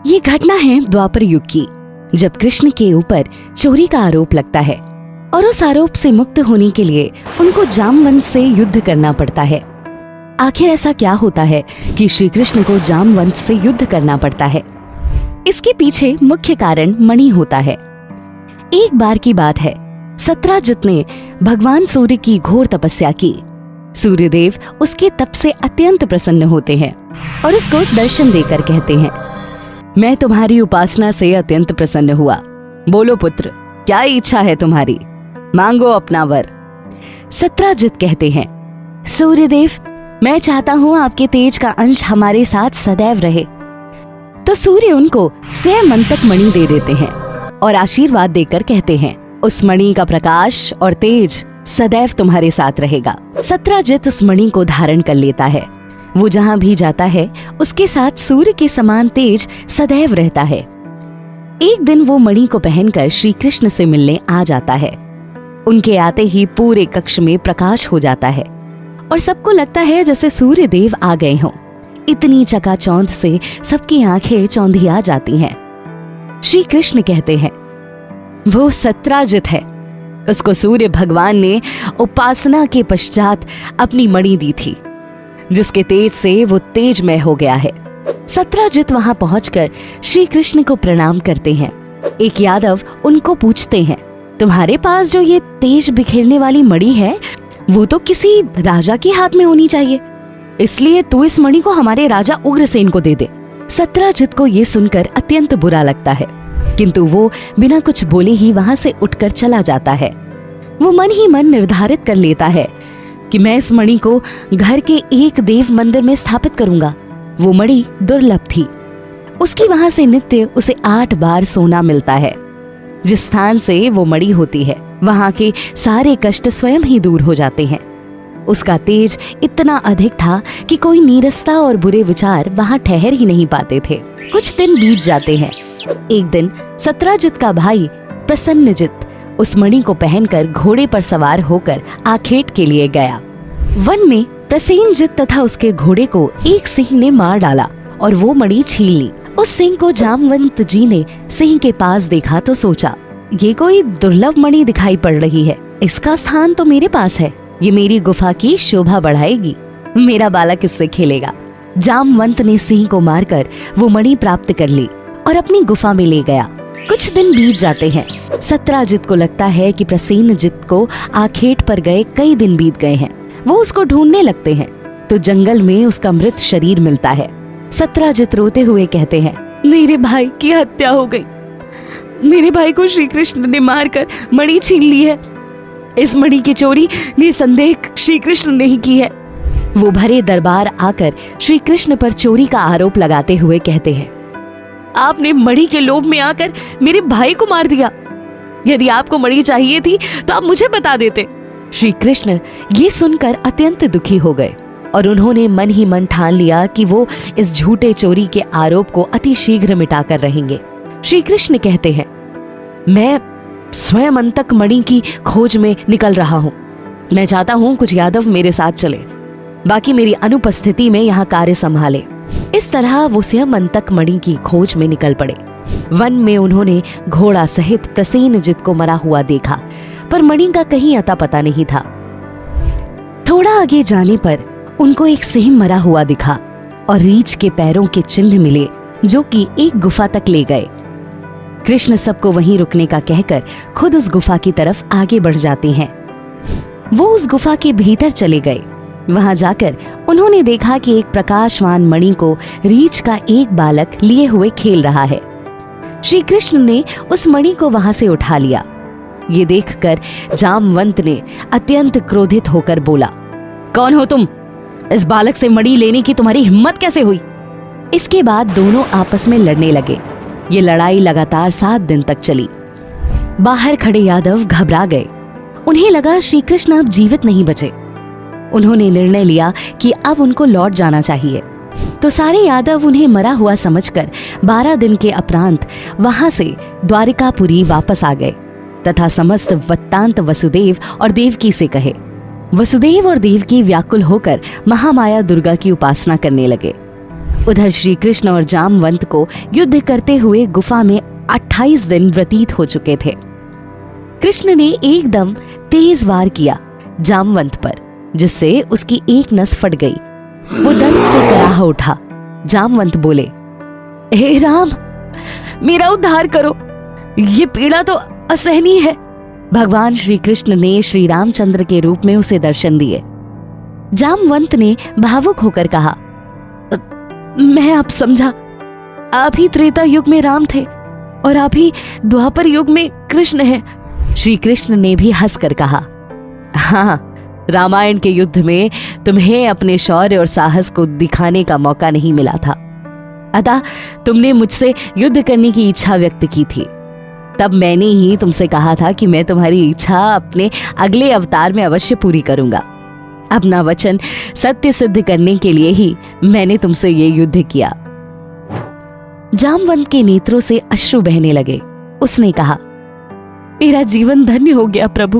ये घटना है द्वापर युग की, जब कृष्ण के ऊपर चोरी का आरोप लगता है और उस आरोप से मुक्त होने के लिए उनको जामवंत से युद्ध करना पड़ता है। आखिर ऐसा क्या होता है कि श्री कृष्ण को जामवंत से युद्ध करना पड़ता है? इसके पीछे मुख्य कारण मणि होता है। एक बार की बात है, सत्राजित ने भगवान सूर्य की घोर तपस्या की। सूर्यदेव उसके तप से अत्यंत प्रसन्न होते हैं और उसको दर्शन देकर कहते हैं, मैं तुम्हारी उपासना से अत्यंत प्रसन्न हुआ। बोलो पुत्र, क्या इच्छा है तुम्हारी? मांगो अपना वर। सत्राजित कहते हैं, सूर्यदेव, मैं चाहता हूँ आपके तेज का अंश हमारे साथ सदैव रहे। तो सूर्य उनको 100 मंतक मणि दे देते हैं और आशीर्वाद देकर कहते हैं, उस मणि का प्रकाश और तेज सदैव तुम्हारे साथ रहेगा। सत्राजित उस मणि को धारण कर लेता है। वो जहाँ भी जाता है उसके साथ सूर्य के समान तेज सदैव रहता है। एक दिन वो मणि को पहनकर श्री कृष्ण से मिलने आ जाता है। उनके आते ही पूरे कक्ष में प्रकाश हो जाता है और सबको लगता है जैसे सूर्य देव आ गए हों। इतनी चकाचौंध से सबकी आंखें चौंधिया जाती हैं। श्री कृष्ण कहते हैं, वो सत्राजित है, उसको सूर्य भगवान ने उपासना के पश्चात अपनी मणि दी थी, जिसके तेज से वो तेजमय हो गया है। सत्राजित वहां पहुंचकर श्री कृष्ण को प्रणाम करते हैं। एक यादव उनको पूछते हैं, तुम्हारे पास जो ये तेज बिखेरने वाली मणि है वो तो किसी राजा के हाथ में होनी चाहिए, इसलिए तू इस मणि को हमारे राजा उग्रसेन को दे दे। सत्राजित को ये सुनकर अत्यंत बुरा लगता है, किंतु वो बिना कुछ बोले ही वहां से उठकर चला जाता है। वो मन ही मन निर्धारित कर लेता है कि मैं इस मणि को घर के एक देव मंदिर में स्थापित करूंगा। वो मणि दुर्लभ थी। उसकी वहां से नित्य उसे 8 बार सोना मिलता है। जिस स्थान से वो मणि होती है वहां के सारे कष्ट स्वयं ही दूर हो जाते हैं। उसका तेज इतना अधिक था कि कोई नीरसता और बुरे विचार वहां ठहर ही नहीं पाते थे। कुछ दिन बीत जाते हैं। एक दिन सत्राजित का भाई प्रसन्नजित उस मणि को पहनकर घोड़े पर सवार होकर आखेट के लिए गया। वन में प्रसेनजित तथा उसके घोड़े को एक सिंह ने मार डाला और वो मणि छीन ली। उस सिंह को जामवंत जी ने सिंह के पास देखा तो सोचा, ये कोई दुर्लभ मणि दिखाई पड़ रही है, इसका स्थान तो मेरे पास है, ये मेरी गुफा की शोभा बढ़ाएगी, मेरा बालक इससे खेलेगा। जामवंत ने सिंह को मारकर वो मणि प्राप्त कर ली और अपनी गुफा में ले गया। कुछ दिन बीत जाते हैं। सत्राजित को लगता है कि प्रसेनजित को आखेट पर गए कई दिन बीत गए हैं। वो उसको ढूंढने लगते हैं तो जंगल में उसका मृत शरीर मिलता है। सत्राजित रोते हुए कहते हैं, मेरे भाई की हत्या हो गई, मेरे भाई को श्री कृष्ण ने मारकर मणि छीन ली है। इस मणि की चोरी निसंदेह श्री कृष्ण ने ही की है। वो भरे दरबार आकर श्री कृष्ण पर चोरी का आरोप लगाते हुए कहते हैं, आपने मणि के लोभ में आकर मेरे भाई को मार दिया। यदि आपको मणि चाहिए थी तो आप मुझे बता देते। श्री कृष्ण ये सुनकर अत्यंत दुखी हो गए और उन्होंने मन ही मन ठान लिया कि वो इस झूठे चोरी के आरोप को अति शीघ्र मिटाकर रहेंगे। श्री कृष्ण कहते हैं, मैं स्वयं अंतक मणि की खोज में निकल रहा हूँ। मैं चाहता हूँ कुछ यादव मेरे साथ चले, बाकी मेरी अनुपस्थिति में यहाँ कार्य संभाले। इस तरह वो स्वयं अंतक मणि की खोज में निकल पड़े। वन में उन्होंने घोड़ा सहित प्रसेनजित को मरा हुआ देखा, पर मणि का कहीं अता पता नहीं था। थोड़ा आगे जाने पर उनको एक सिंह मरा हुआ दिखा और रीछ के पैरों के चिन्ह मिले, जो कि एक गुफा तक ले गए। कृष्ण सबको वहीं रुकने का कहकर खुद उस गुफा की तरफ आगे बढ़ जाते हैं। वो उस गुफा के भीतर चले गए। वहां जाकर उन्होंने देखा कि एक प्रकाशवान मणि को रीछ का एक बालक लिए हुए खेल रहा है। श्री कृष्ण ने उस मणि को वहां से उठा लिया। ये देखकर जामवंत ने अत्यंत क्रोधित होकर बोला, कौन हो तुम? इस बालक से मणि लेने की तुम्हारी हिम्मत कैसे हुई? इसके बाद दोनों आपस में लड़ने लगे। ये लड़ाई लगातार 7 दिन तक चली। बाहर खड़े यादव घबरा गए। उन्हें लगा श्री कृष्ण अब जीवित नहीं बचे। उन्होंने निर्णय लिया कि अब उनको लौट जाना चाहिए। तो सारे यादव उन्हें मरा हुआ समझकर 12 दिन के उपरांत वहां से द्वारिकापुरी वापस आ गए तथा समस्त वृत्तांत वसुदेव और देवकी से कहे। वसुदेव और देवकी व्याकुल होकर महामाया दुर्गा की उपासना करने लगे। उधर श्री कृष्ण और जामवंत को युद्ध करते हुए गुफा में 28 दिन व्यतीत हो चुके थे। कृष्ण ने एकदम तेज वार किया जामवंत पर, जिससे उसकी एक नस फट गई। वो दर्द से कराह उठा। जामवंत बोले, हे राम, मेरा उद्धार करो, ये पीड़ा तो असहनीय है। भगवान श्री कृष्ण ने श्री रामचंद्र के रूप में उसे दर्शन दिए। जामवंत ने भावुक होकर कहा, मैं अब समझा, आप ही त्रेता युग में राम थे और आप ही द्वापर युग में कृष्ण हैं। श्री कृष्ण ने भी हंसकर कहा, हाँ, रामायण के युद्ध में तुम्हें अपने शौर्य और साहस को दिखाने का मौका नहीं मिला था, अतः तुमने मुझसे युद्ध करने की इच्छा व्यक्त की थी। तब मैंने ही तुमसे कहा था कि मैं तुम्हारी इच्छा अपने अगले अवतार में अवश्य पूरी करूंगा। अपना वचन सत्य सिद्ध करने के लिए ही मैंने तुमसे ये युद्ध किया। जामवंत के नेत्रों से अश्रु बहने लगे। उसने कहा, मेरा जीवन धन्य हो गया प्रभु,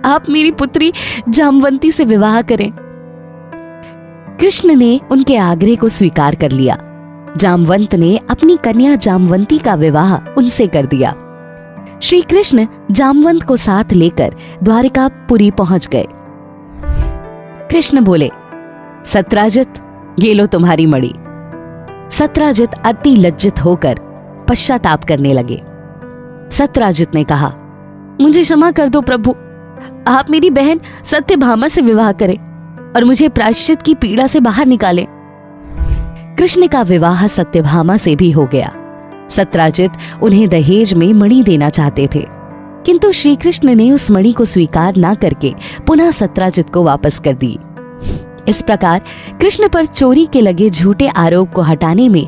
आप मेरी पुत्री जामवंती से विवाह करें। कृष्ण ने उनके आग्रह को स्वीकार कर लिया। जामवंत ने अपनी कन्या जामवंती का विवाह उनसे कर दिया। श्री कृष्ण जामवंत को साथ लेकर द्वारिकापुरी पहुंच गए। कृष्ण बोले, सत्राजित, ये लो तुम्हारी मणि। सत्राजित अति लज्जित होकर पश्चाताप करने लगे। सत्राजित ने कहा, मुझे क्षमा कर दो प्रभु, आप मेरी बहन सत्यभामा से विवाह करें और मुझे प्रायश्चित की पीड़ा से बाहर निकालें। कृष्ण का विवाह सत्यभामा से भी हो गया। सत्राजित उन्हें दहेज में मणि देना चाहते थे, किंतु श्री कृष्ण ने उस मणि को स्वीकार न करके पुनः सत्राजित को वापस कर दी। इस प्रकार कृष्ण पर चोरी के लगे झूठे आरोप को हटाने में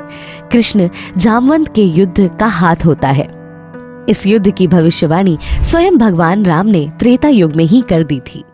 कृष्ण जामवंत के युद्ध का हाथ होता है। इस युद्ध की भविष्यवाणी स्वयं भगवान राम ने त्रेता युग में ही कर दी थी।